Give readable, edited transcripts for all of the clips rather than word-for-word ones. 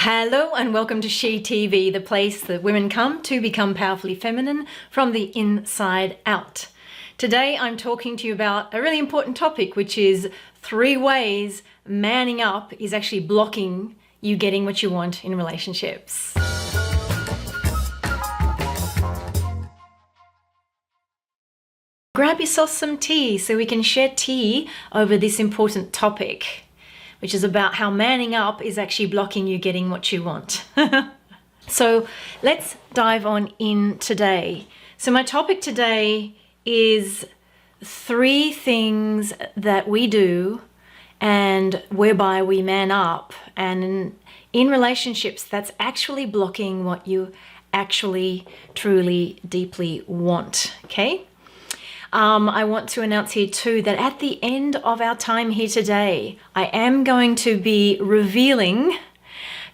Hello and welcome to She TV, the place that women come to become powerfully feminine from the inside out. Today I'm talking to you about a really important topic, which is 3 ways manning up is actually blocking you getting what you want in relationships. Grab yourself some tea so we can share tea over this important topic, which is about how manning up is actually blocking you getting what you want. So let's dive on in today. So my topic today is 3 things that we do and whereby we man up, and in relationships that's actually blocking what you actually truly deeply want. Okay? I want to announce here too that at the end of our time here today, I am going to be revealing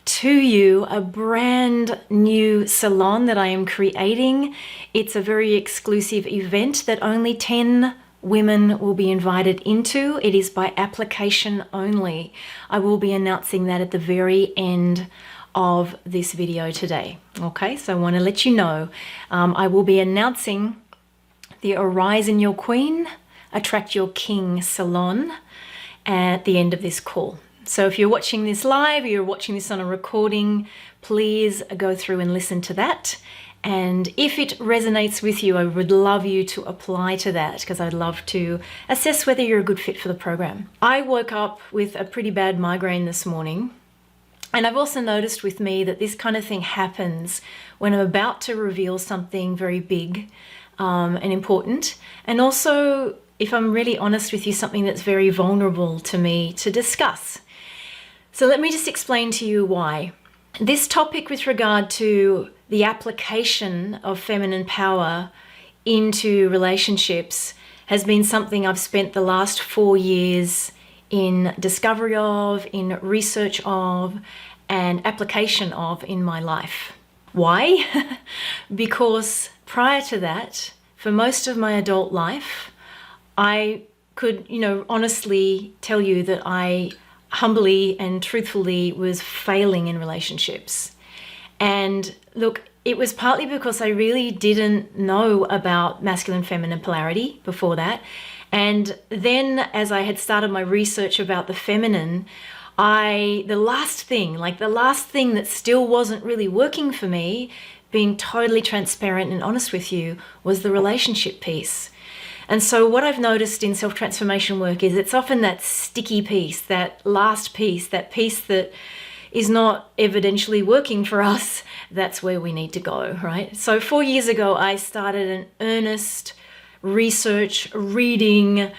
to you a brand new salon that I am creating. It's a very exclusive event that only 10 women will be invited into. It is by application only. I will be announcing that at the very end of this video today. Okay, so I want to let you know, I will be announcing the Arise in Your Queen, Attract Your King salon at the end of this call. So if you're watching this live or you're watching this on a recording, please go through and listen to that. And if it resonates with you, I would love you to apply to that, because I'd love to assess whether you're a good fit for the program. I woke up with a pretty bad migraine this morning. And I've also noticed with me that this kind of thing happens when I'm about to reveal something very big and important, and also, if I'm really honest with you, something that's very vulnerable to me to discuss. So let me just explain to you why. This topic with regard to the application of feminine power into relationships has been something I've spent the last 4 years in discovery of, in research of, and application of in my life. Why? Because prior to that, for most of my adult life, I could, honestly tell you that I humbly and truthfully was failing in relationships. And look, it was partly because I really didn't know about masculine feminine polarity before that. And then as I had started my research about the feminine, the last thing that still wasn't really working for me, being totally transparent and honest with you, was the relationship piece. And so what I've noticed in self-transformation work is it's often that sticky piece, that last piece, that piece that is not evidentially working for us. That's where we need to go, right? So 4 years ago, I started an earnest research, reading,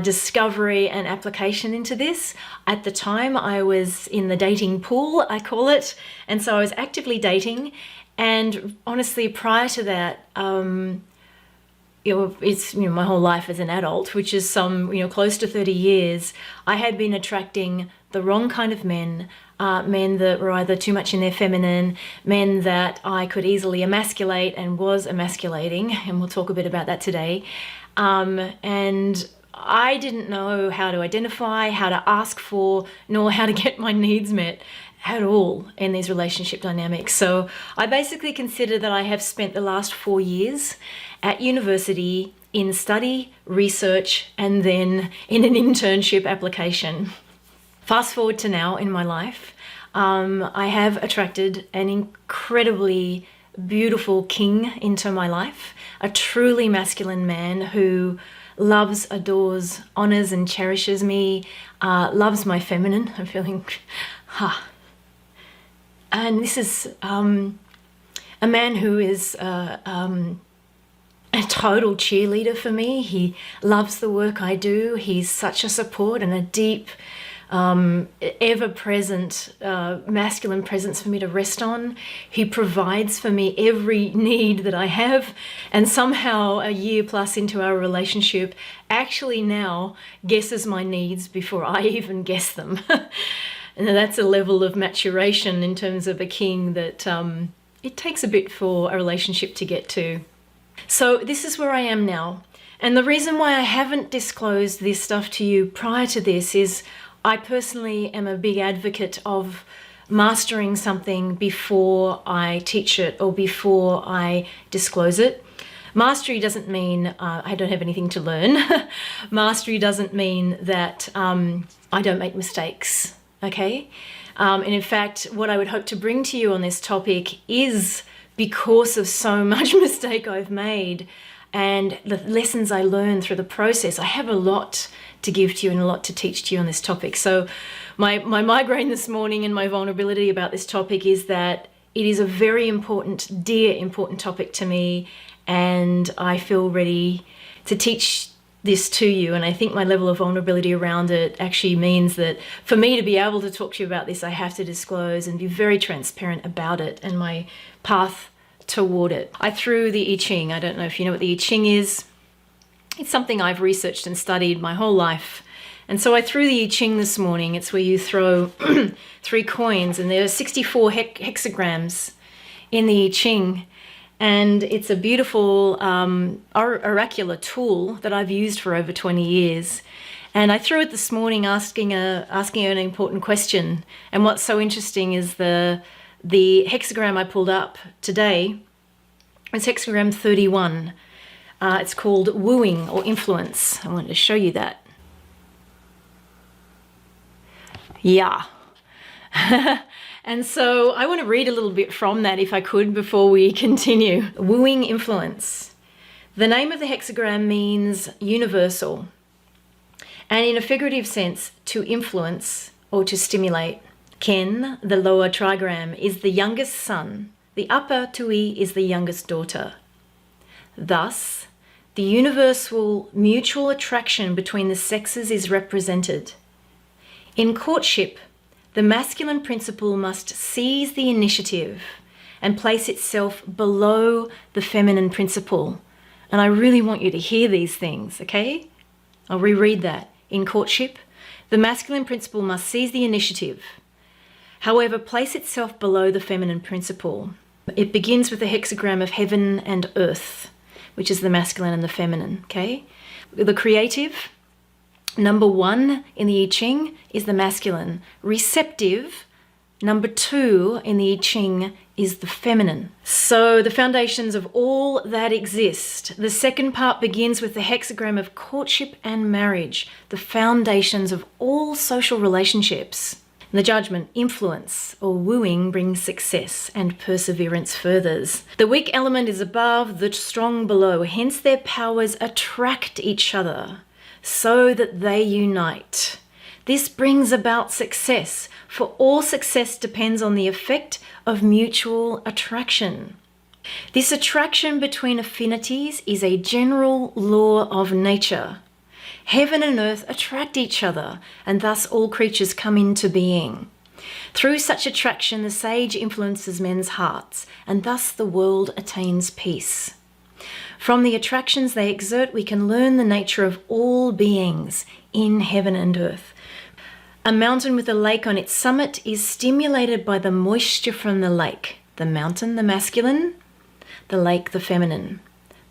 discovery and application into this. At the time, I was in the dating pool, I call it. And so I was actively dating. And honestly, prior to that, it's my whole life as an adult, which is close to 30 years, I had been attracting the wrong kind of men, men that were either too much in their feminine, men that I could easily emasculate and was emasculating, and we'll talk a bit about that today. And I didn't know how to identify, how to ask for, nor how to get my needs met at all in these relationship dynamics. So I basically consider that I have spent the last 4 years at university in study, research, and then in an internship application. Fast forward to now in my life, I have attracted an incredibly beautiful king into my life, a truly masculine man who loves, adores, honors, and cherishes me, loves my feminine. I'm feeling, And this is a man who is a total cheerleader for me. He loves the work I do. He's such a support and a deep, ever-present masculine presence for me to rest on. He provides for me every need that I have, and somehow a year plus into our relationship actually now guesses my needs before I even guess them. And that's a level of maturation in terms of a king that it takes a bit for a relationship to get to. So this is where I am now. And the reason why I haven't disclosed this stuff to you prior to this is I personally am a big advocate of mastering something before I teach it or before I disclose it. Mastery doesn't mean I don't have anything to learn. Mastery doesn't mean that I don't make mistakes, okay? And in fact, what I would hope to bring to you on this topic is, because of so much mistake I've made and the lessons I learned through the process, I have a lot to give to you and a lot to teach to you on this topic. So my migraine this morning and my vulnerability about this topic is that it is a very important, dear, important topic to me, and I feel ready to teach this to you. And I think my level of vulnerability around it actually means that for me to be able to talk to you about this, I have to disclose and be very transparent about it and my path toward it. I threw the I Ching. I don't know if you know what the I Ching is. It's something I've researched and studied my whole life. And so I threw the I Ching this morning. It's where you throw 3 coins, and there are 64 hexagrams in the I Ching. And it's a beautiful oracular tool that I've used for over 20 years. And I threw it this morning asking an important question. And what's so interesting is the hexagram I pulled up today is hexagram 31. It's called wooing or influence. I wanted to show you that. Yeah. And so I want to read a little bit from that, if I could, before we continue. Wooing influence. The name of the hexagram means universal, and in a figurative sense, to influence or to stimulate. Ken, the lower trigram, is the youngest son. The upper Tui is the youngest daughter. Thus, the universal mutual attraction between the sexes is represented. In courtship, the masculine principle must seize the initiative and place itself below the feminine principle. And I really want you to hear these things, okay? I'll reread that. In courtship, the masculine principle must seize the initiative, however, place itself below the feminine principle. It begins with the hexagram of heaven and earth, which is the masculine and the feminine, okay? The creative, number 1 in the I Ching, is the masculine. Receptive, number 2 in the I Ching, is the feminine. So the foundations of all that exist. The second part begins with the hexagram of courtship and marriage, the foundations of all social relationships. The judgment, influence, or wooing brings success, and perseverance furthers. The weak element is above, the strong below, hence their powers attract each other so that they unite. This brings about success, for all success depends on the effect of mutual attraction. This attraction between affinities is a general law of nature. Heaven and earth attract each other, and thus all creatures come into being. Through such attraction, the sage influences men's hearts, and thus the world attains peace. From the attractions they exert, we can learn the nature of all beings in heaven and earth. A mountain with a lake on its summit is stimulated by the moisture from the lake. The mountain, the masculine, the lake, the feminine.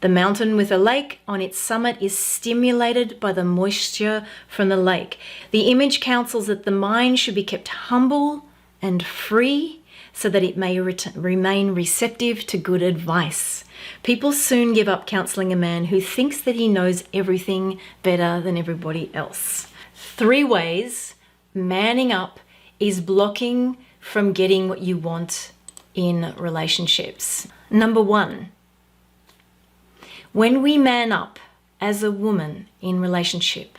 The mountain with a lake on its summit is stimulated by the moisture from the lake. The image counsels that the mind should be kept humble and free so that it may remain receptive to good advice. People soon give up counseling a man who thinks that he knows everything better than everybody else. 3 ways manning up is blocking from getting what you want in relationships. Number 1, when we man up as a woman in relationship,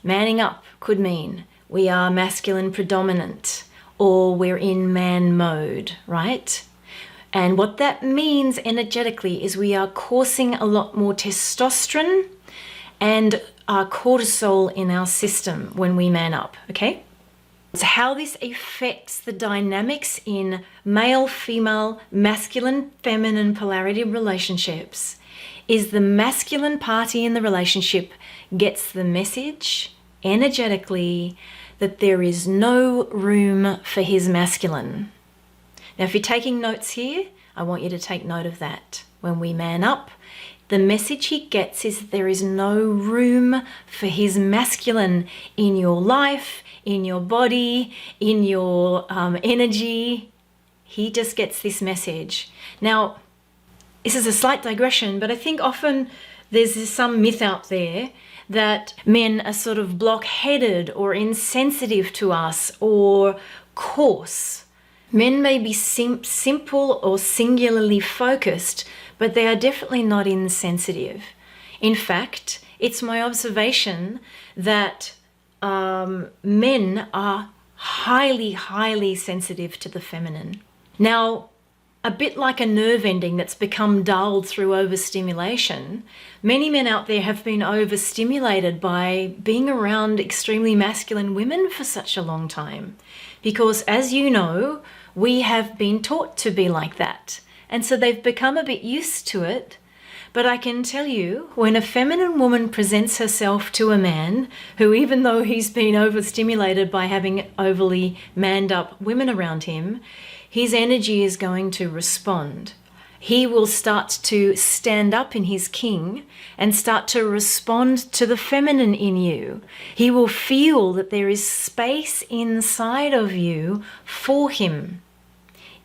manning up could mean we are masculine predominant or we're in man mode, right? And what that means energetically is we are coursing a lot more testosterone and our cortisol in our system when we man up, okay? So how this affects the dynamics in male, female, masculine, feminine polarity relationships is the masculine party in the relationship gets the message energetically that there is no room for his masculine. Now, if you're taking notes here, I want you to take note of that. When we man up, The message he gets is that there is no room for his masculine in your life, in your body, in your energy. He just gets this message. Now, this is a slight digression, but I think often there's some myth out there that men are sort of blockheaded or insensitive to us or coarse. Men may be simple or singularly focused, but they are definitely not insensitive. In fact, it's my observation that men are highly, highly sensitive to the feminine. Now, a bit like a nerve ending that's become dulled through overstimulation, many men out there have been overstimulated by being around extremely masculine women for such a long time. Because as you know, we have been taught to be like that. And so they've become a bit used to it. But I can tell you, when a feminine woman presents herself to a man who, even though he's been overstimulated by having overly manned up women around him, his energy is going to respond. He will start to stand up in his king and start to respond to the feminine in you. He will feel that there is space inside of you for him,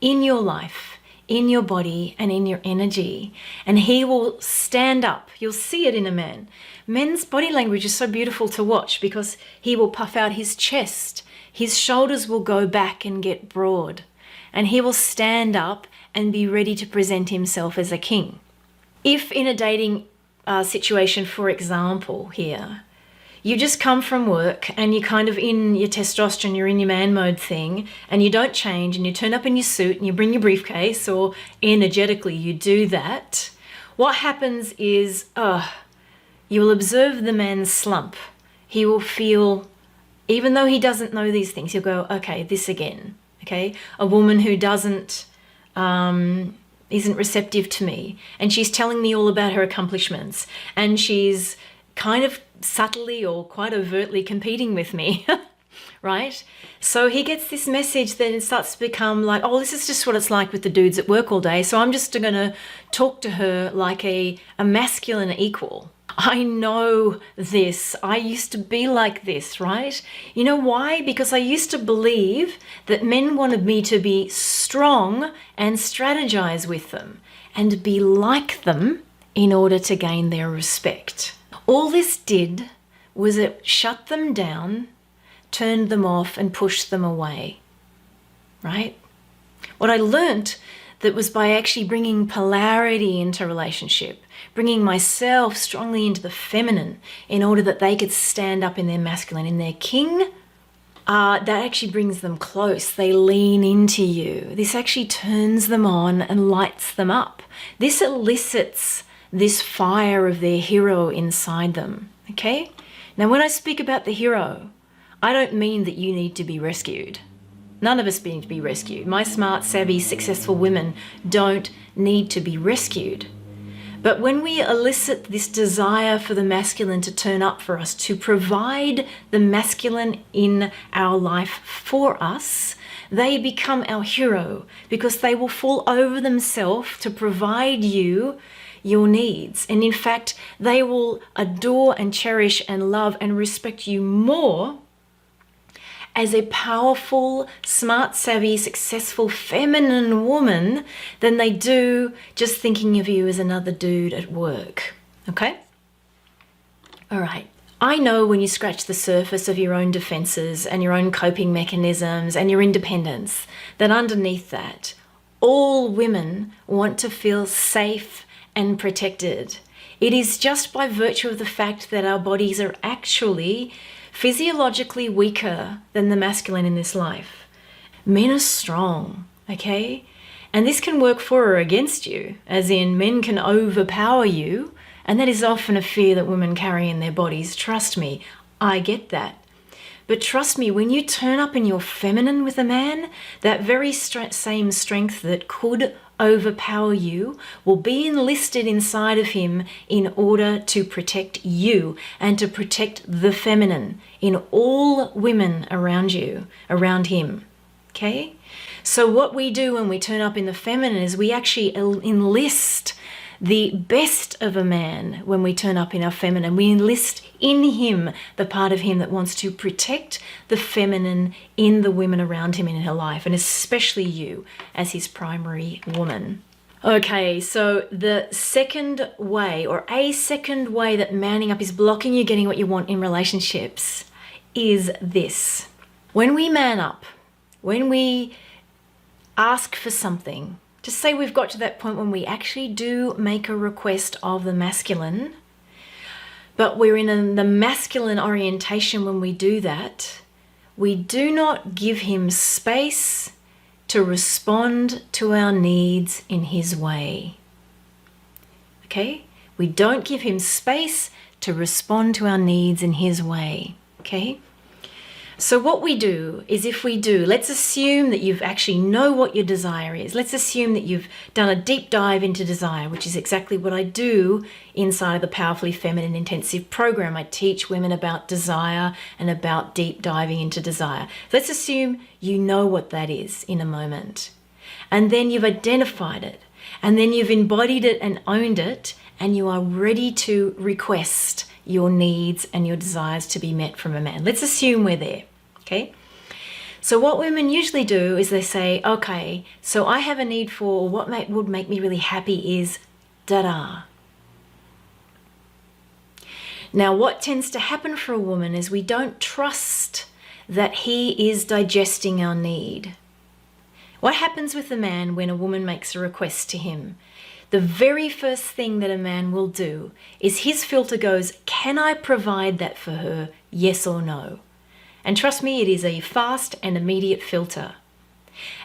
in your life, in your body, and in your energy. And he will stand up. You'll see it in a man. Men's body language is so beautiful to watch because he will puff out his chest. His shoulders will go back and get broad. And he will stand up and be ready to present himself as a king. If in a dating situation, for example, here, you just come from work and you're kind of in your testosterone, you're in your man mode thing, and you don't change and you turn up in your suit and you bring your briefcase, or energetically you do that, what happens is you will observe the man's slump. He will feel, even though he doesn't know these things, he'll go, okay, this again. Okay, a woman who isn't receptive to me, and she's telling me all about her accomplishments, and she's kind of subtly or quite overtly competing with me, right? So he gets this message that it starts to become like, oh, this is just what it's like with the dudes at work all day, so I'm just going to talk to her like a masculine equal. I know this. I used to be like this, right? You know why? Because I used to believe that men wanted me to be strong and strategize with them and be like them in order to gain their respect. All this did was it shut them down, turned them off, and pushed them away, right? What I learnt that was by actually bringing polarity into relationship, bringing myself strongly into the feminine in order that they could stand up in their masculine, in their king, that actually brings them close. They lean into you. This actually turns them on and lights them up. This elicits this fire of their hero inside them, okay? Now, when I speak about the hero, I don't mean that you need to be rescued. None of us need to be rescued. My smart, savvy, successful women don't need to be rescued. But when we elicit this desire for the masculine to turn up for us, to provide the masculine in our life for us, they become our hero because they will fall over themselves to provide you your needs. And in fact, they will adore and cherish and love and respect you more as a powerful, smart, savvy, successful, feminine woman than they do just thinking of you as another dude at work. Okay? All right. I know when you scratch the surface of your own defenses and your own coping mechanisms and your independence, that underneath that, all women want to feel safe and protected. It is just by virtue of the fact that our bodies are actually physiologically weaker than the masculine in this life. Men are strong, okay? And this can work for or against you, as in men can overpower you, and that is often a fear that women carry in their bodies. Trust me, I get that. But trust me, when you turn up in your feminine with a man, that very same strength that could overpower you will be enlisted inside of him in order to protect you and to protect the feminine in all women around you, around him. Okay? So what we do when we turn up in the feminine is we actually enlist the best of a man when we turn up in our feminine. We enlist in him the part of him that wants to protect the feminine in the women around him in her life, and especially you as his primary woman. Okay, so the second way, or a second way that manning up is blocking you getting what you want in relationships is this. When we man up, when we ask for something, just say we've got to that point when we actually do make a request of the masculine, but we're in the masculine orientation when we do that, we do not give him space to respond to our needs in his way. Okay? We don't give him space to respond to our needs in his way. Okay? So what we do is, if we do, let's assume that you've actually know what your desire is. Let's assume that you've done a deep dive into desire, which is exactly what I do inside of the Powerfully Feminine Intensive Program. I teach women about desire and about deep diving into desire. Let's assume you know what that is in a moment. And then you've identified it. And then you've embodied it and owned it. And you are ready to request your needs and your desires to be met from a man. Let's assume we're there, okay? So what women usually do is they say, okay, so I have a need for, what would make me really happy is da-da. Now, what tends to happen for a woman is we don't trust that he is digesting our need. What happens with a man when a woman makes a request to him? The very first thing that a man will do is his filter goes, can I provide that for her, yes or no? And trust me, it is a fast and immediate filter.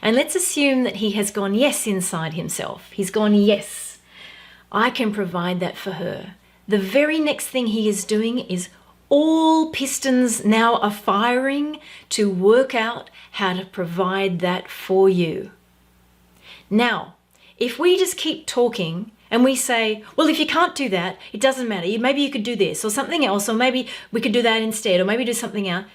And let's assume that he has gone yes inside himself. He's gone, yes, I can provide that for her. The very next thing he is doing is all pistons now are firing to work out how to provide that for you. Now, if we just keep talking and we say, well, if you can't do that, it doesn't matter. Maybe you could do this or something else, or maybe we could do that instead, or maybe do something else.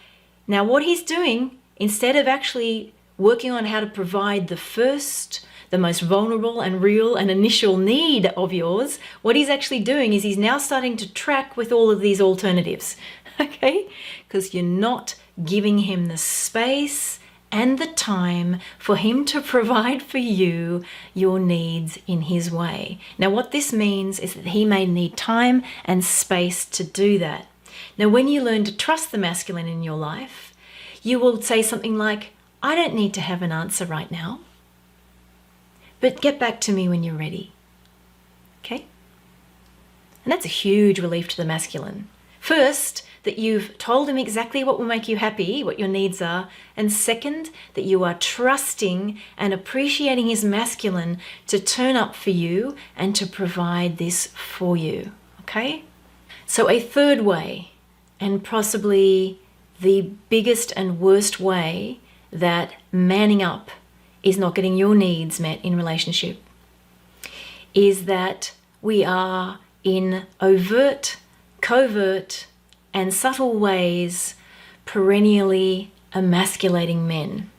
Now, what he's doing, instead of actually working on how to provide the first, the most vulnerable and real and initial need of yours, what he's actually doing is he's now starting to track with all of these alternatives, okay? Because you're not giving him the space and the time for him to provide for you your needs in his way. Now, what this means is that he may need time and space to do that. Now, when you learn to trust the masculine in your life, you will say something like, I don't need to have an answer right now, but get back to me when you're ready. Okay? And that's a huge relief to the masculine. First, that you've told him exactly what will make you happy, what your needs are. And second, that you are trusting and appreciating his masculine to turn up for you and to provide this for you. Okay? So a third way, and possibly the biggest and worst way that manning up is not getting your needs met in relationship, is that we are in overt, covert, and subtle ways perennially emasculating men.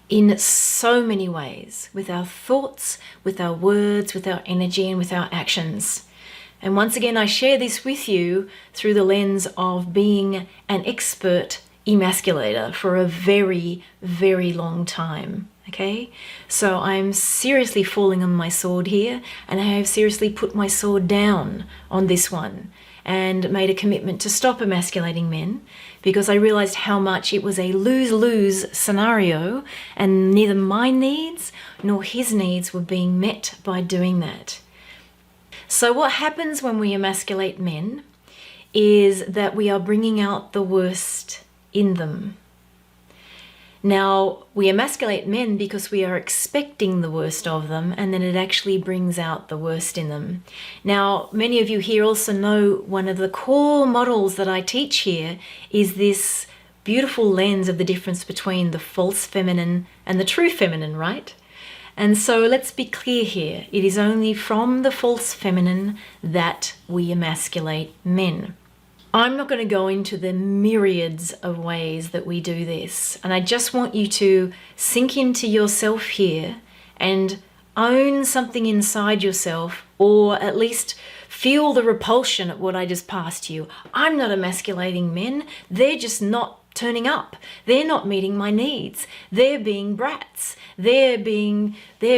In so many ways, with our thoughts, with our words, with our energy, and with our actions. And once again, I share this with you through the lens of being an expert emasculator for a very, very long time. Okay, so I'm seriously falling on my sword here, and I have seriously put my sword down on this one and made a commitment to stop emasculating men, because I realized how much it was a lose-lose scenario, and neither my needs nor his needs were being met by doing that. So what happens when we emasculate men is that we are bringing out the worst in them. Now, we emasculate men because we are expecting the worst of them, and then it actually brings out the worst in them. Now, many of you here also know one of the core models that I teach here is this beautiful lens of the difference between the false feminine and the true feminine, right? And so let's be clear here. It is only from the false feminine that we emasculate men. I'm not going to go into the myriads of ways that we do this. And I just want you to sink into yourself here and own something inside yourself or at least feel the repulsion at what I just passed to you. I'm not emasculating men. They're just not turning up. They're not meeting my needs. They're being brats. They're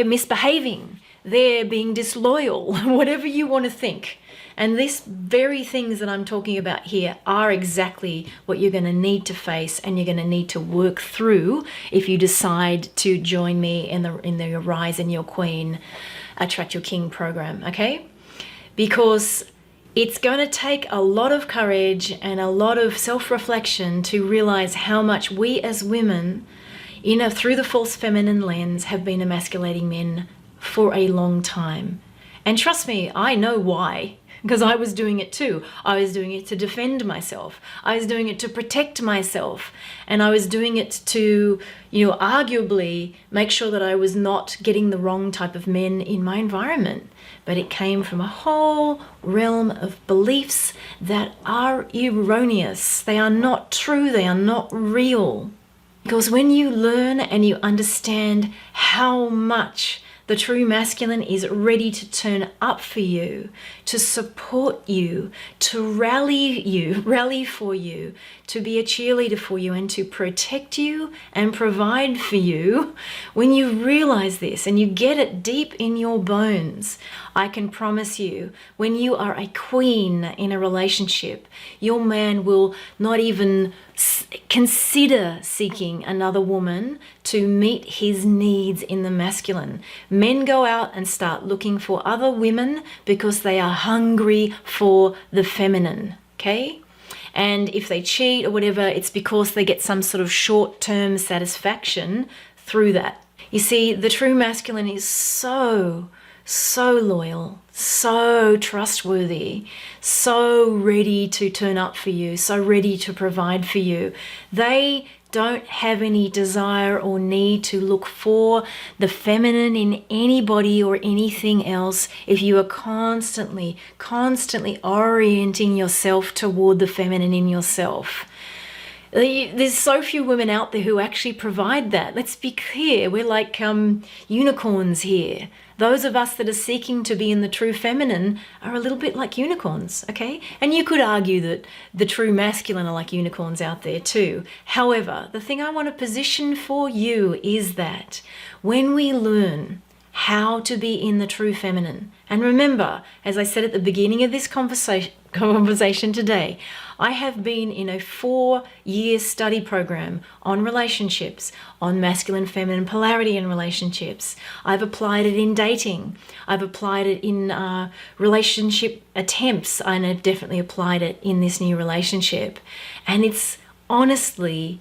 misbehaving. They're being disloyal, whatever you want to think. And these very things that I'm talking about here are exactly what you're going to need to face, and you're going to need to work through if you decide to join me in the Rise and Your Queen, Attract Your King program, okay? Because it's going to take a lot of courage and a lot of self-reflection to realize how much we as women, through the false feminine lens, have been emasculating men for a long time. And trust me, I know why. Because I was doing it too. I was doing it to defend myself. I was doing it to protect myself. And I was doing it to, arguably make sure that I was not getting the wrong type of men in my environment. But it came from a whole realm of beliefs that are erroneous. They are not true. They are not real. Because when you learn and you understand how much the true masculine is ready to turn up for you, to support you, to rally for you, to be a cheerleader for you, and to protect you and provide for you. When you realize this and you get it deep in your bones, I can promise you, when you are a queen in a relationship, your man will not even consider seeking another woman to meet his needs in the masculine. Men go out and start looking for other women because they are hungry for the feminine, okay? And if they cheat or whatever, it's because they get some sort of short-term satisfaction through that. You see, the true masculine is so loyal, so trustworthy, so ready to turn up for you, so ready to provide for you. They don't have any desire or need to look for the feminine in anybody or anything else if you are constantly orienting yourself toward the feminine in yourself. There's so few women out there who actually provide that. Let's be clear, we're like unicorns here. Those of us that are seeking to be in the true feminine are a little bit like unicorns, okay? And you could argue that the true masculine are like unicorns out there too. However, the thing I want to position for you is that when we learn how to be in the true feminine, and remember, as I said at the beginning of this conversation today, I have been in a 4-year study program on relationships, on masculine feminine polarity in relationships. I've applied it in dating. I've applied it in relationship attempts, and I've definitely applied it in this new relationship. And it's honestly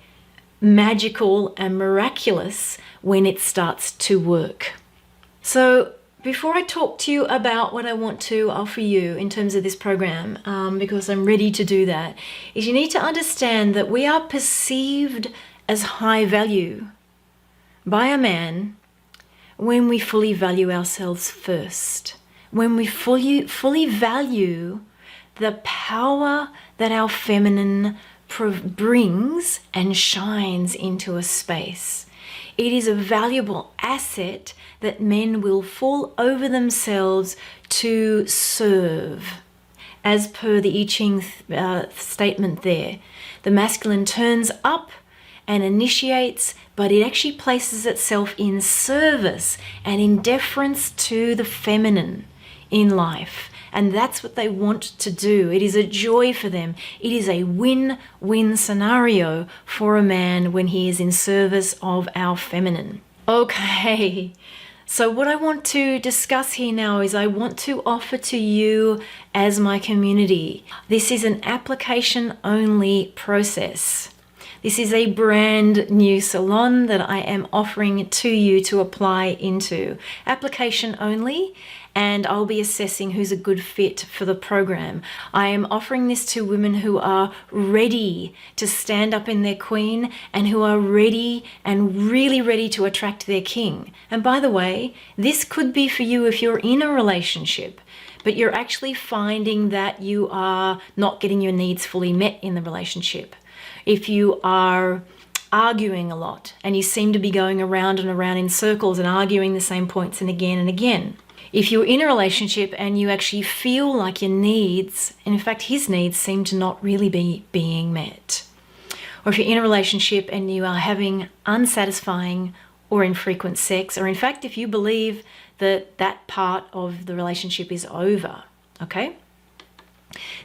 magical and miraculous when it starts to work. So before I talk to you about what I want to offer you in terms of this program, because I'm ready to do that, is you need to understand that we are perceived as high value by a man when we fully value ourselves first, when we fully value the power that our feminine brings and shines into a space. It is a valuable asset that men will fall over themselves to serve. As per the I Ching statement there, the masculine turns up and initiates, but it actually places itself in service and in deference to the feminine in life. And that's what they want to do. It is a joy for them. It is a win-win scenario for a man when he is in service of our feminine. Okay, so what I want to discuss here now is I want to offer to you as my community. This is an application-only process. This is a brand new salon that I am offering to you to apply into. Application only, and I'll be assessing who's a good fit for the program. I am offering this to women who are ready to stand up in their queen and who are ready and really ready to attract their king. And by the way, this could be for you if you're in a relationship, but you're actually finding that you are not getting your needs fully met in the relationship. If you are arguing a lot and you seem to be going around and around in circles and arguing the same points and again and again. If you're in a relationship and you actually feel like your needs, and in fact his needs, seem to not really be being met. Or if you're in a relationship and you are having unsatisfying or infrequent sex, or in fact if you believe that that part of the relationship is over, okay?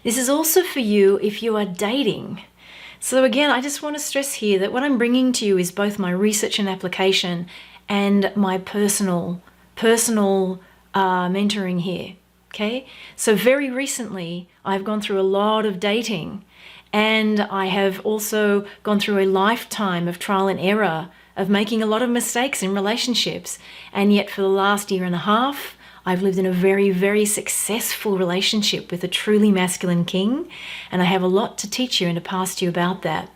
This is also for you if you are dating. So again, I just want to stress here that what I'm bringing to you is both my research and application and my personal mentoring here, okay? So very recently, I've gone through a lot of dating, and I have also gone through a lifetime of trial and error, of making a lot of mistakes in relationships. And yet for the last year and a half, I've lived in a very, very successful relationship with a truly masculine king, and I have a lot to teach you and to pass to you about that.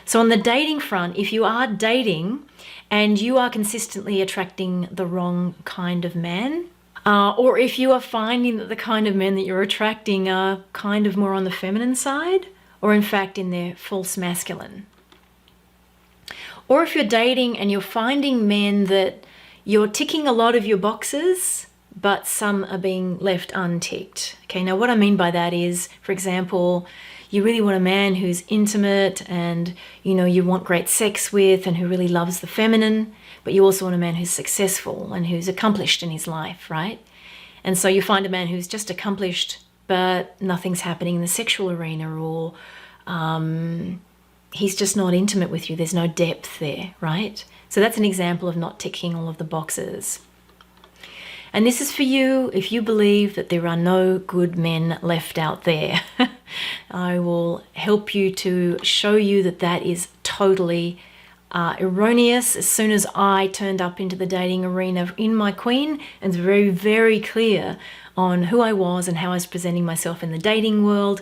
So on the dating front, if you are dating and you are consistently attracting the wrong kind of man, or if you are finding that the kind of men that you're attracting are kind of more on the feminine side, or in fact in their false masculine, or if you're dating and you're finding men that you're ticking a lot of your boxes, but some are being left unticked. Okay, now what I mean by that is, for example, you really want a man who's intimate and, you know, you want great sex with, and who really loves the feminine, but you also want a man who's successful and who's accomplished in his life, right? And so you find a man who's just accomplished, but nothing's happening in the sexual arena, or he's just not intimate with you. There's no depth there, right? So that's an example of not ticking all of the boxes. And this is for you if you believe that there are no good men left out there. I will help you to show you that that is totally erroneous. As soon as I turned up into the dating arena in my queen, and it's very, very clear on who I was and how I was presenting myself in the dating world,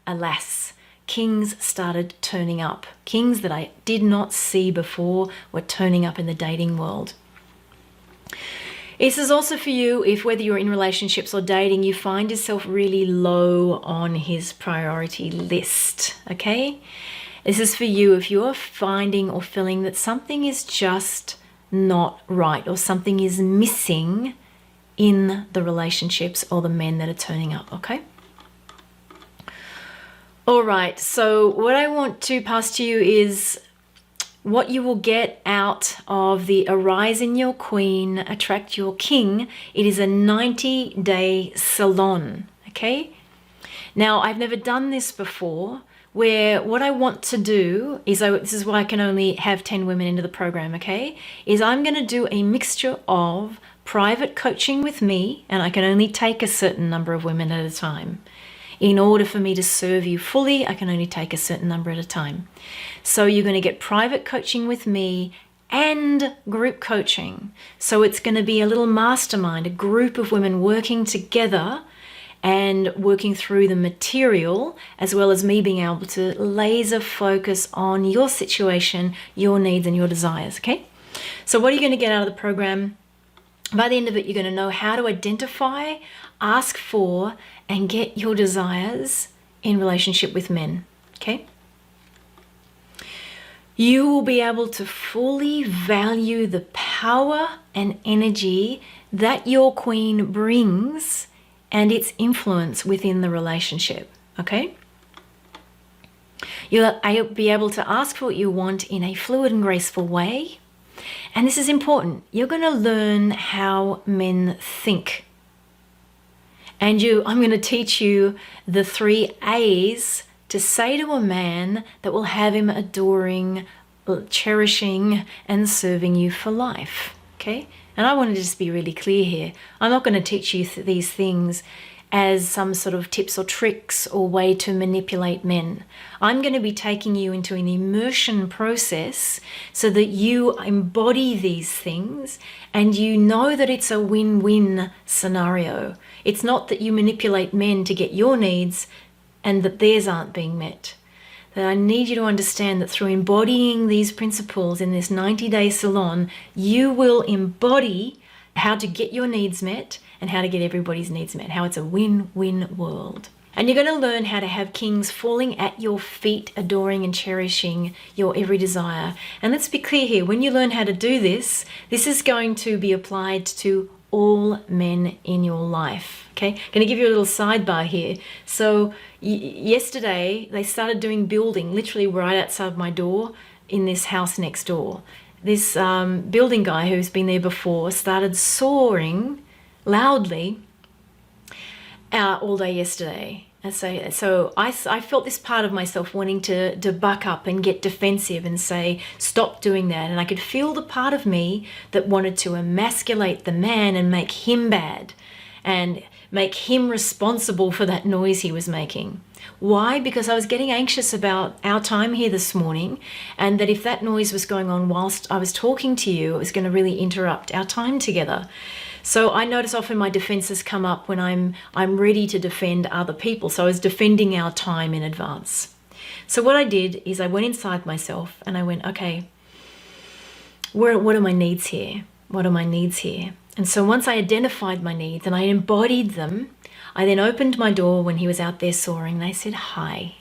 alas, kings started turning up. Kings that I did not see before were turning up in the dating world. This is also for you if, whether you're in relationships or dating, you find yourself really low on his priority list, okay? This is for you if you're finding or feeling that something is just not right, or something is missing in the relationships or the men that are turning up, okay? All right, so what I want to pass to you is what you will get out of the Arise in Your Queen, Attract Your King. It is a 90-day salon, okay? Now, I've never done this before, where what I want to do is, this is why I can only have 10 women into the program, okay? Is I'm going to do a mixture of private coaching with me, and I can only take a certain number of women at a time. In order for me to serve you fully, I can only take a certain number at a time. So you're going to get private coaching with me and group coaching. So it's going to be a little mastermind, a group of women working together and working through the material, as well as me being able to laser focus on your situation, your needs and your desires, okay? So what are you going to get out of the program? By the end of it, you're going to know how to identify, ask for, and get your desires in relationship with men, okay? You will be able to fully value the power and energy that your queen brings and its influence within the relationship, okay? You'll be able to ask for what you want in a fluid and graceful way. And this is important. You're going to learn how men think. And I'm going to teach you the 3 A's to say to a man that will have him adoring, cherishing, and serving you for life, okay? And I want to just be really clear here. I'm not going to teach you these things as some sort of tips or tricks or way to manipulate men. I'm going to be taking you into an immersion process so that you embody these things and you know that it's a win-win scenario. It's not that you manipulate men to get your needs and that theirs aren't being met. That I need you to understand that through embodying these principles in this 90-day salon, you will embody how to get your needs met and how to get everybody's needs met, how it's a win-win world. And you're going to learn how to have kings falling at your feet, adoring and cherishing your every desire. And let's be clear here, when you learn how to do this, this is going to be applied to all men in your life. Okay, going to give you a little sidebar here. So yesterday they started doing building literally right outside my door in this house next door. This building guy who's been there before started sawing loudly all day yesterday. And so I felt this part of myself wanting to buck up and get defensive and say, stop doing that. And I could feel the part of me that wanted to emasculate the man and make him bad and make him responsible for that noise he was making. Why? Because I was getting anxious about our time here this morning, and that if that noise was going on whilst I was talking to you, it was going to really interrupt our time together. So I notice often my defenses come up when I'm ready to defend other people. So I was defending our time in advance. So what I did is I went inside myself and I went, okay, what are my needs here? What are my needs here? And so once I identified my needs and I embodied them, I then opened my door when he was out there soaring and I said, hi,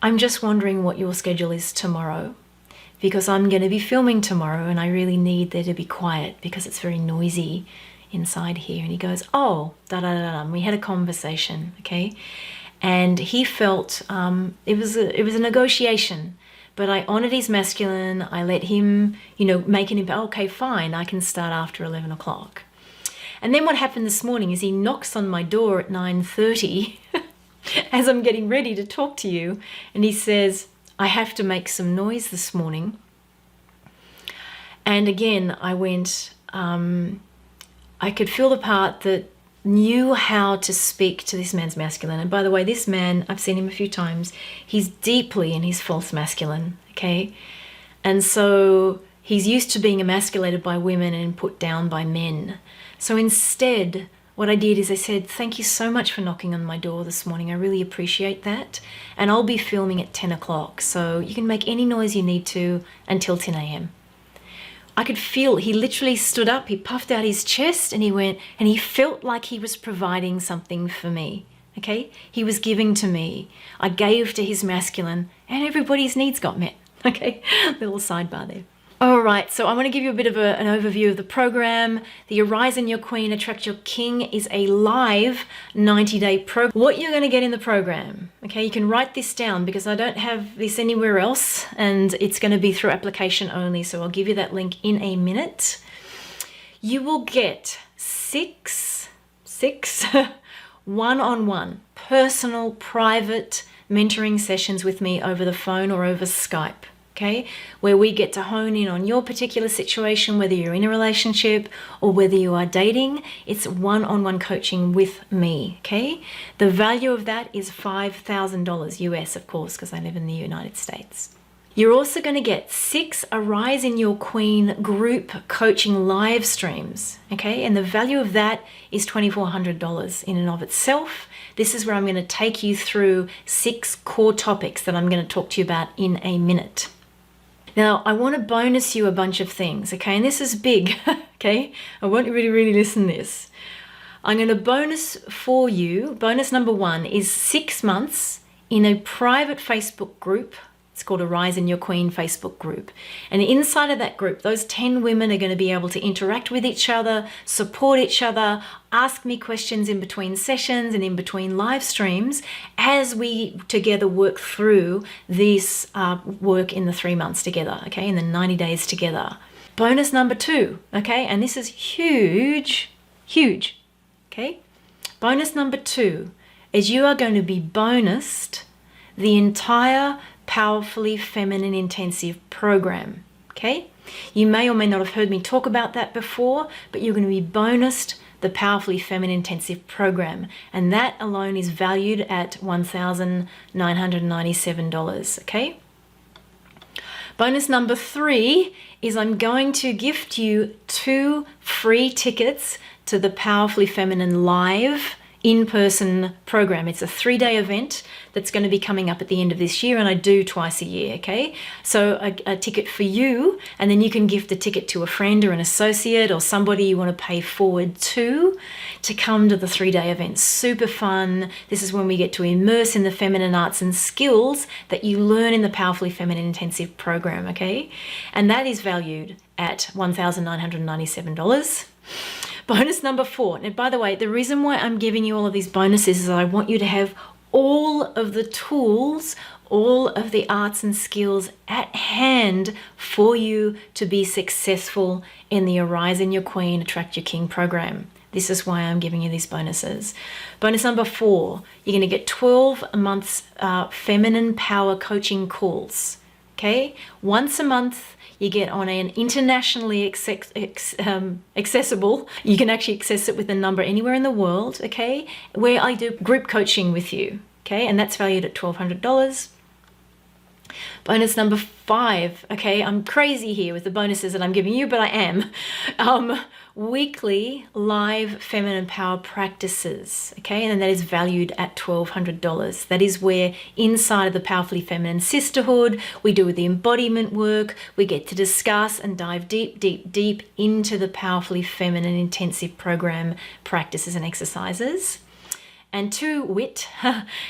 I'm just wondering what your schedule is tomorrow, because I'm going to be filming tomorrow and I really need there to be quiet because it's very noisy inside here. And he goes, oh, da-da-da-da. And we had a conversation, okay? And he felt it was a negotiation, but I honored his masculine. I let him, make an impact. Okay, fine, I can start after 11 o'clock. And then what happened this morning is he knocks on my door at 9:30 as I'm getting ready to talk to you. And he says, I have to make some noise this morning. And again, I went, I could feel the part that knew how to speak to this man's masculine. And by the way, this man, I've seen him a few times, he's deeply in his false masculine, okay? And so he's used to being emasculated by women and put down by men. So instead, what I did is I said, thank you so much for knocking on my door this morning. I really appreciate that. And I'll be filming at 10 o'clock. So you can make any noise you need to until 10 a.m. I could feel, he literally stood up, he puffed out his chest and he went, and he felt like he was providing something for me. Okay? He was giving to me. I gave to his masculine and everybody's needs got met. Okay? Little sidebar there. All right, so I want to give you a bit of an overview of the program. The Arise in Your Queen, Attract Your King is a live 90-day program. What you're going to get in the program, okay, you can write this down because I don't have this anywhere else and it's going to be through application only, so I'll give you that link in a minute. You will get six one-on-one, personal, private mentoring sessions with me over the phone or over Skype. Okay, where we get to hone in on your particular situation, whether you're in a relationship or whether you are dating. It's one-on-one coaching with me, okay? The value of that is $5,000 US, of course, because I live in the United States. You're also going to get 6 Arise in Your Queen group coaching live streams, okay? And the value of that is $2,400 in and of itself. This is where I'm going to take you through 6 core topics that I'm going to talk to you about in a minute. Now, I want to bonus you a bunch of things, okay? And this is big, okay? I want you to really listen to this. I'm going to bonus for you, bonus number 1 is 6 months in a private Facebook group. It's called Arise in Your Queen Facebook group. And inside of that group, those 10 women are going to be able to interact with each other, support each other, ask me questions in between sessions and in between live streams as we together work through this work in the 3 months together, okay, in the 90 days together. Bonus number 2, okay, and this is huge, okay. Bonus number 2 is you are going to be bonused the entire Powerfully Feminine Intensive program, okay? You may or may not have heard me talk about that before, but you're going to be bonused the Powerfully Feminine Intensive program, and that alone is valued at $1,997, okay? Bonus number 3 is I'm going to gift you 2 free tickets to the Powerfully Feminine Live in-person program. It's a 3-day event that's going to be coming up at the end of this year, and I do twice a year, okay? So a ticket for you, and then you can gift a ticket to a friend or an associate or somebody you want to pay forward to come to the 3-day event. Super fun. This is when we get to immerse in the feminine arts and skills that you learn in the Powerfully Feminine Intensive program, okay? And that is valued at $1,997. Bonus number 4. And by the way, the reason why I'm giving you all of these bonuses is that I want you to have all of the tools, all of the arts and skills at hand for you to be successful in the Arise in Your Queen, Attract Your King program. This is why I'm giving you these bonuses. Bonus number 4, you're going to get 12 months feminine power coaching calls. Okay? Once a month, you get on an internationally accessible, you can actually access it with a number anywhere in the world, okay? Where I do group coaching with you, okay? And that's valued at $1,200. Bonus number 5, okay? I'm crazy here with the bonuses that I'm giving you, but I am. Weekly live feminine power practices, okay? And that is valued at $1,200. That is where inside of the Powerfully Feminine Sisterhood, we do the embodiment work, we get to discuss and dive deep, deep, deep into the Powerfully Feminine Intensive Program practices and exercises. And to wit,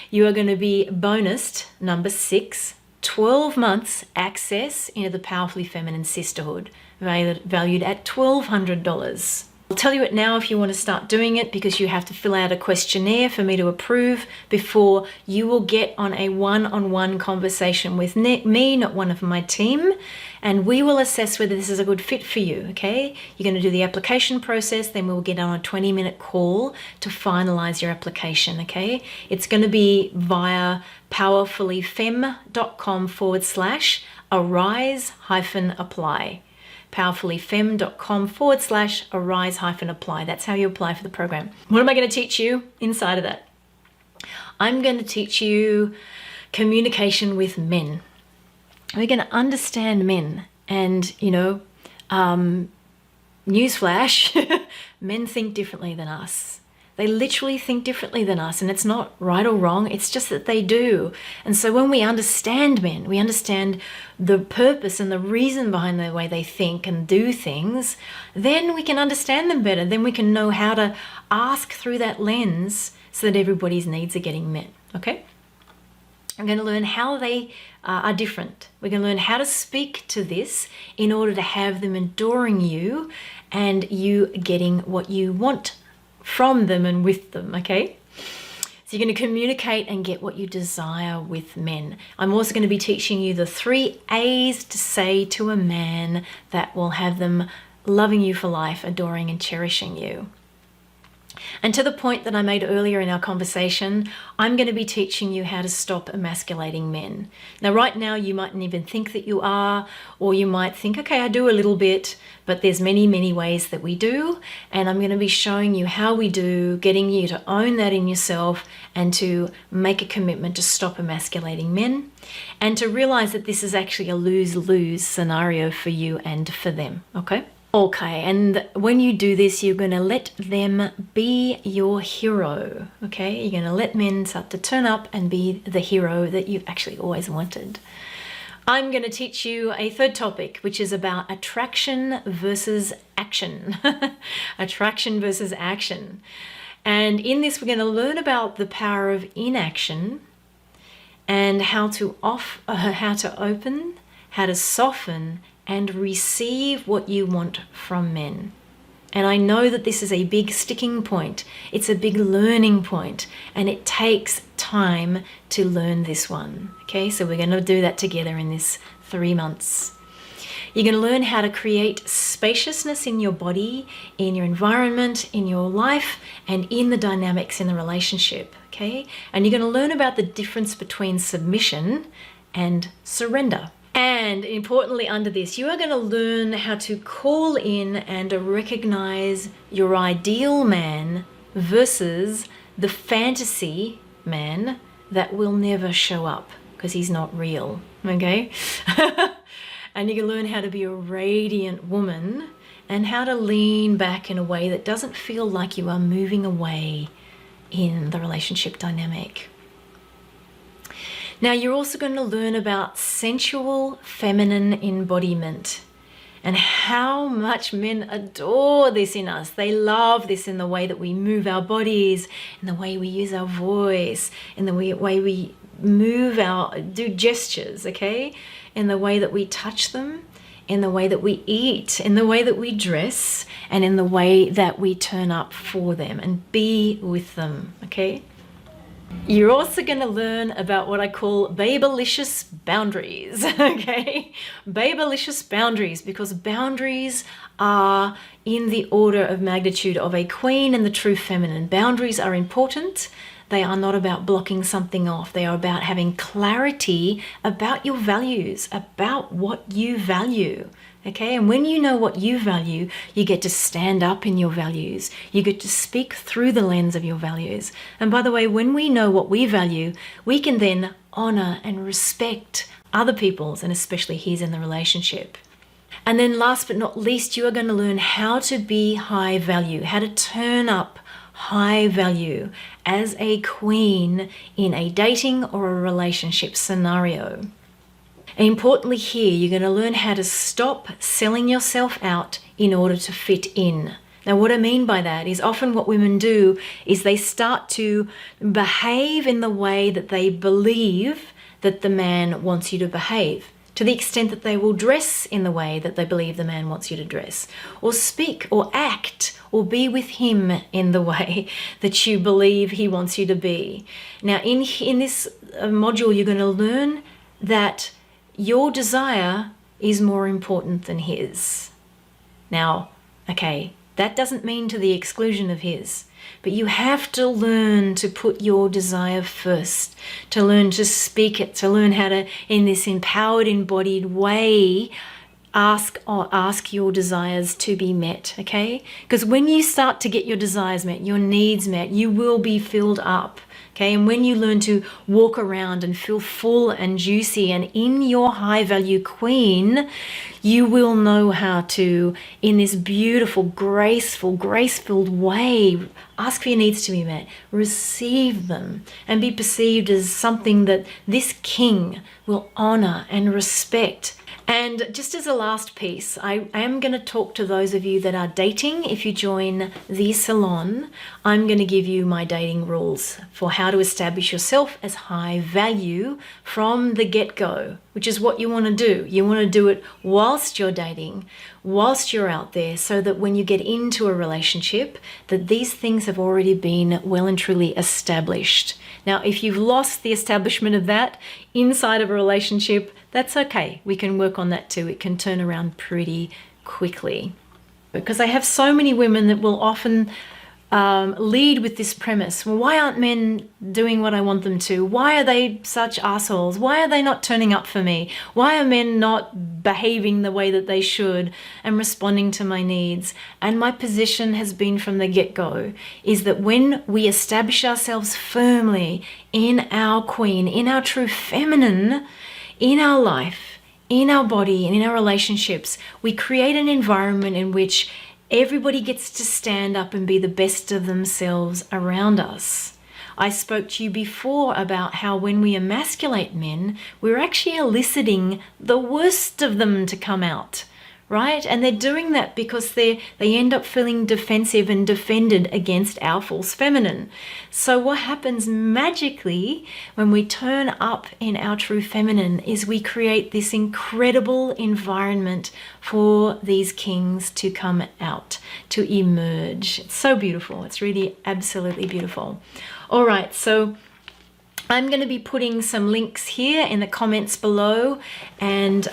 you are going to be bonused, number 6, 12 months access into the Powerfully Feminine Sisterhood, valued at $1,200. I'll tell you it now if you want to start doing it, because you have to fill out a questionnaire for me to approve before you will get on a one-on-one conversation with me, not one of my team, and we will assess whether this is a good fit for you, okay? You're going to do the application process, then we'll get on a 20-minute call to finalize your application, okay? It's going to be via powerfullyfem.com/arise-apply. powerfullyfem.com/arise-apply. That's how you apply for the program. What am I going to teach you inside of that? I'm going to teach you communication with men. We're going to understand men, and newsflash, men think differently than us. They literally think differently than us, and it's not right or wrong, it's just that they do. And so when we understand men, we understand the purpose and the reason behind the way they think and do things, then we can understand them better. Then we can know how to ask through that lens so that everybody's needs are getting met, okay? I'm going to learn how they are different. We're going to learn how to speak to this in order to have them enduring you and you getting what you want from them and with them, okay? So you're going to communicate and get what you desire with men. I'm also going to be teaching you the 3 A's to say to a man that will have them loving you for life, adoring and cherishing you. And to the point that I made earlier in our conversation, I'm going to be teaching you how to stop emasculating men. Now, right now, you mightn't even think that you are, or you might think, okay, I do a little bit, but there's many, many ways that we do. And I'm going to be showing you how we do, getting you to own that in yourself and to make a commitment to stop emasculating men and to realize that this is actually a lose-lose scenario for you and for them, okay? Okay, and when you do this, you're going to let them be your hero, okay? You're going to let men start to turn up and be the hero that you've actually always wanted. I'm going to teach you a 3rd topic, which is about attraction versus action. Attraction versus action. And in this, we're going to learn about the power of inaction and how to open, how to soften, and receive what you want from men. And I know that this is a big sticking point. It's a big learning point, and it takes time to learn this one. Okay, so we're going to do that together in this 3 months. You're going to learn how to create spaciousness in your body, in your environment, in your life, and in the dynamics in the relationship. Okay, and you're going to learn about the difference between submission and surrender. And importantly, under this, you are going to learn how to call in and recognize your ideal man versus the fantasy man that will never show up because he's not real, okay? And you can learn how to be a radiant woman and how to lean back in a way that doesn't feel like you are moving away in the relationship dynamic. Now, you're also going to learn about sensual feminine embodiment and how much men adore this in us. They love this in the way that we move our bodies, in the way we use our voice, in the way we do gestures, okay? In the way that we touch them, in the way that we eat, in the way that we dress, and in the way that we turn up for them and be with them, okay? You're also going to learn about what I call Babelicious Boundaries, okay? Babelicious Boundaries, because boundaries are in the order of magnitude of a queen and the true feminine. Boundaries are important. They are not about blocking something off. They are about having clarity about your values, about what you value. Okay, and when you know what you value, you get to stand up in your values. You get to speak through the lens of your values. And by the way, when we know what we value, we can then honor and respect other people's, and especially his, in the relationship. And then last but not least, you are going to learn how to be high value, how to turn up high value as a queen in a dating or a relationship scenario. And importantly here, you're going to learn how to stop selling yourself out in order to fit in. Now, what I mean by that is often what women do is they start to behave in the way that they believe that the man wants you to behave, to the extent that they will dress in the way that they believe the man wants you to dress, or speak or act or be with him in the way that you believe he wants you to be. Now, in this module, you're going to learn that your desire is more important than his. Now, okay, that doesn't mean to the exclusion of his, but you have to learn to put your desire first, to learn to speak it, to learn how to, in this empowered, embodied way, ask your desires to be met, okay? Because when you start to get your desires met, your needs met, you will be filled up. Okay, and when you learn to walk around and feel full and juicy and in your high value queen, you will know how to, in this beautiful, graceful, grace-filled way, ask for your needs to be met, receive them, and be perceived as something that this king will honor and respect. And just as a last piece, I am going to talk to those of you that are dating. If you join the salon, I'm going to give you my dating rules for how to establish yourself as high value from the get-go, which is what you want to do. You want to do it whilst you're dating, whilst you're out there, so that when you get into a relationship, that these things have already been well and truly established. Now, if you've lost the establishment of that inside of a relationship, that's okay. We can work on that too. It can turn around pretty quickly. Because I have so many women that will often lead with this premise. Well, why aren't men doing what I want them to? Why are they such assholes? Why are they not turning up for me? Why are men not behaving the way that they should and responding to my needs? And my position has been from the get-go is that when we establish ourselves firmly in our queen, in our true feminine, in our life, in our body, and in our relationships, we create an environment in which everybody gets to stand up and be the best of themselves around us. I spoke to you before about how when we emasculate men, we're actually eliciting the worst of them to come out, right? And they're doing that because they end up feeling defensive and defended against our false feminine. So what happens magically when we turn up in our true feminine is we create this incredible environment for these kings to come out, to emerge. It's so beautiful. It's really absolutely beautiful. All right, so I'm going to be putting some links here in the comments below, and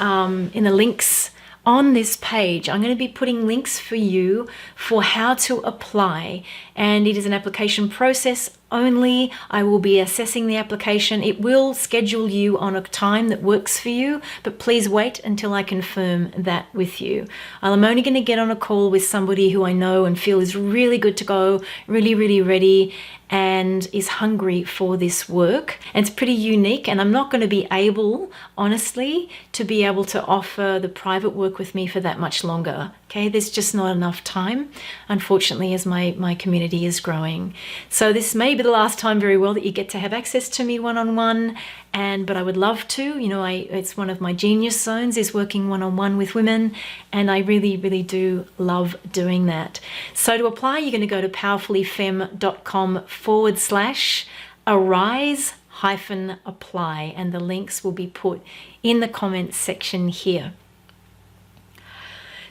in the links on this page, I'm going to be putting links for you for how to apply, and it is an application process only. I will be assessing the application. It will schedule you on a time that works for you, but please wait until I confirm that with you. I'm only going to get on a call with somebody who I know and feel is really good to go, really, really ready, and is hungry for this work. And it's pretty unique, and I'm not going to be able, honestly, to be able to offer the private work with me for that much longer. Okay, there's just not enough time, unfortunately, as my community is growing. So this may be the last time very well that you get to have access to me one-on-one, but I would love to. You know, it's one of my genius zones is working one-on-one with women, and I really, really do love doing that. So to apply, you're going to go to powerfullyfemme.com/arise-apply, and the links will be put in the comments section here.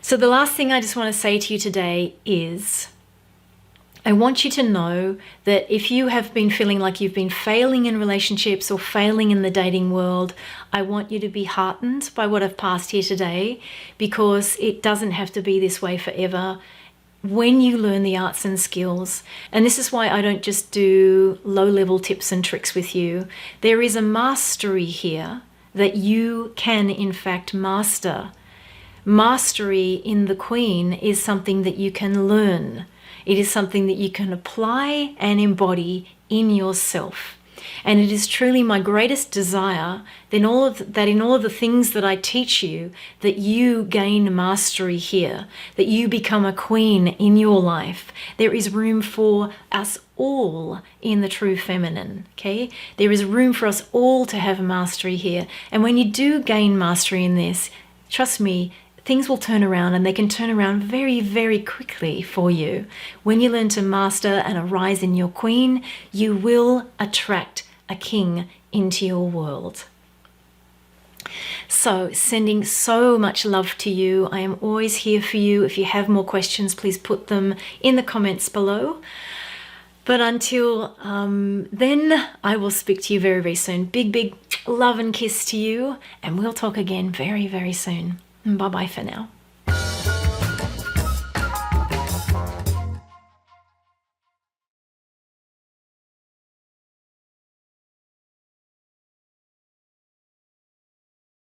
So the last thing I just want to say to you today is I want you to know that if you have been feeling like you've been failing in relationships or failing in the dating world, I want you to be heartened by what I've passed here today, because it doesn't have to be this way forever. When you learn the arts and skills, and this is why I don't just do low-level tips and tricks with you, there is a mastery here that you can in fact master. Mastery in the Queen is something that you can learn. It is something that you can apply and embody in yourself. And it is truly my greatest desire that in all of the things that I teach you, that you gain mastery here, that you become a queen in your life. There is room for us all in the true feminine, okay? There is room for us all to have mastery here. And when you do gain mastery in this, trust me, things will turn around, and they can turn around very, very quickly for you. When you learn to master and arise in your queen, you will attract a king into your world. So, sending so much love to you. I am always here for you. If you have more questions, please put them in the comments below. But until then, I will speak to you very, very soon. Big, big love and kiss to you, and we'll talk again very, very soon. Bye-bye for now.